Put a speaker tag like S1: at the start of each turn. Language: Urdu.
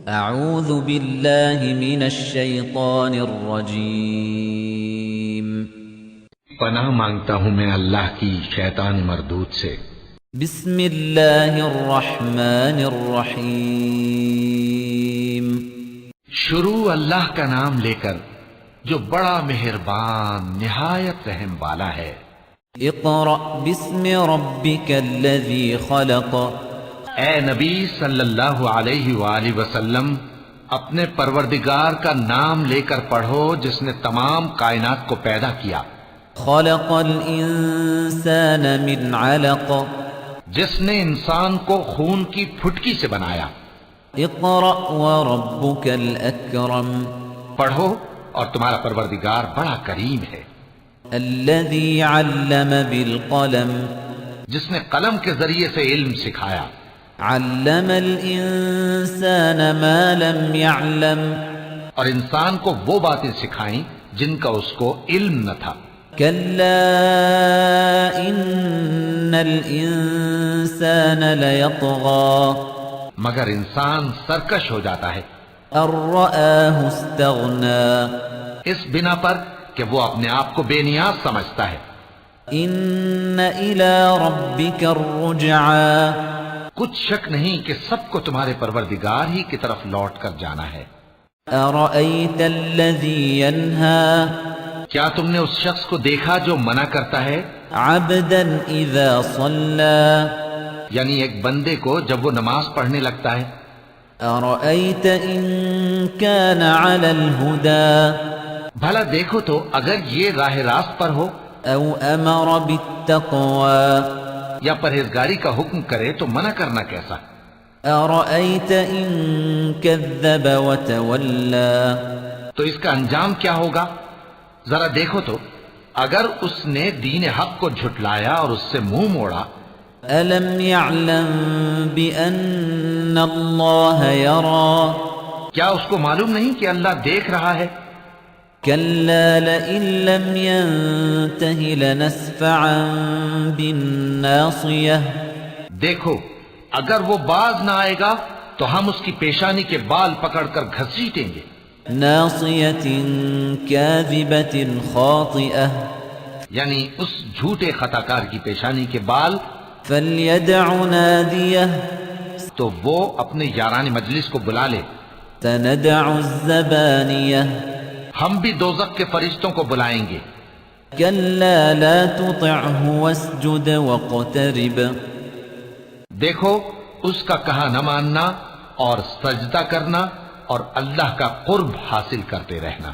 S1: اعوذ باللہ من الشیطان الرجیم
S2: پناہ مانگتا ہوں میں اللہ کی شیطان مردود سے۔
S1: بسم اللہ الرحمن الرحیم
S2: شروع اللہ کا نام لے کر جو بڑا مہربان نہایت رحم والا ہے۔
S1: اقرأ بسم ربک الذی خلق،
S2: اے نبی صلی اللہ علیہ وآلہ وسلم اپنے پروردگار کا نام لے کر پڑھو جس نے تمام کائنات کو پیدا کیا۔
S1: خلق الانسان من علق،
S2: جس نے انسان کو خون کی پھٹکی سے بنایا۔
S1: اقرأ وربک الاکرم،
S2: پڑھو اور تمہارا پروردگار بڑا کریم ہے۔
S1: الذی علم بالقلم،
S2: جس نے قلم کے ذریعے سے علم سکھایا۔
S1: علم الانسان ما لم يعلم،
S2: اور انسان کو وہ باتیں سکھائیں جن کا اس کو علم نہ تھا۔
S1: كلا ان الانسان ليطغى،
S2: مگر انسان سرکش ہو جاتا ہے
S1: ان رآه استغنى،
S2: اس بنا پر کہ وہ اپنے آپ کو بے نیاز سمجھتا ہے۔
S1: ان الى ربك الرجعى،
S2: کچھ شک نہیں کہ سب کو تمہارے پروردگار ہی کی طرف لوٹ کر جانا ہے۔
S1: ارأيت الذي ينهى،
S2: کیا تم نے اس شخص کو دیکھا جو منع کرتا ہے؟
S1: عبدا اذا صلى،
S2: یعنی ایک بندے کو جب وہ نماز پڑھنے لگتا ہے۔
S1: ارأيت ان كان على الهدى،
S2: بھلا دیکھو تو اگر یہ راہ راست پر ہو
S1: او امر بالتقوى،
S2: یا پرہیزگاری کا حکم کرے تو منع کرنا کیسا؟
S1: ارأيت ان كذب وتولى،
S2: تو اس کا انجام کیا ہوگا؟ ذرا دیکھو تو اگر اس نے دین حق کو جھٹلایا اور اس سے منہ موڑا۔
S1: الم يعلم بان الله يرى،
S2: کیا اس کو معلوم نہیں کہ اللہ دیکھ رہا ہے؟
S1: كلا لئن لم ينته لنسفعا بالناصية،
S2: دیکھو اگر وہ باز نہ آئے گا تو ہم اس کی پیشانی کے بال پکڑ کر گھسیٹیں گے۔
S1: ناصية كاذبة خاطئة،
S2: یعنی اس جھوٹے خطا کار کی پیشانی کے بال۔
S1: فليدع ناديه،
S2: تو وہ اپنے یاران مجلس کو بلا لے۔
S1: سندع الزبانية،
S2: ہم بھی دوزخ کے فرشتوں کو بلائیں گے۔
S1: كلا لا تطعه واسجد واقترب،
S2: دیکھو اس کا کہا نہ ماننا اور سجدہ کرنا اور اللہ کا قرب حاصل کرتے رہنا۔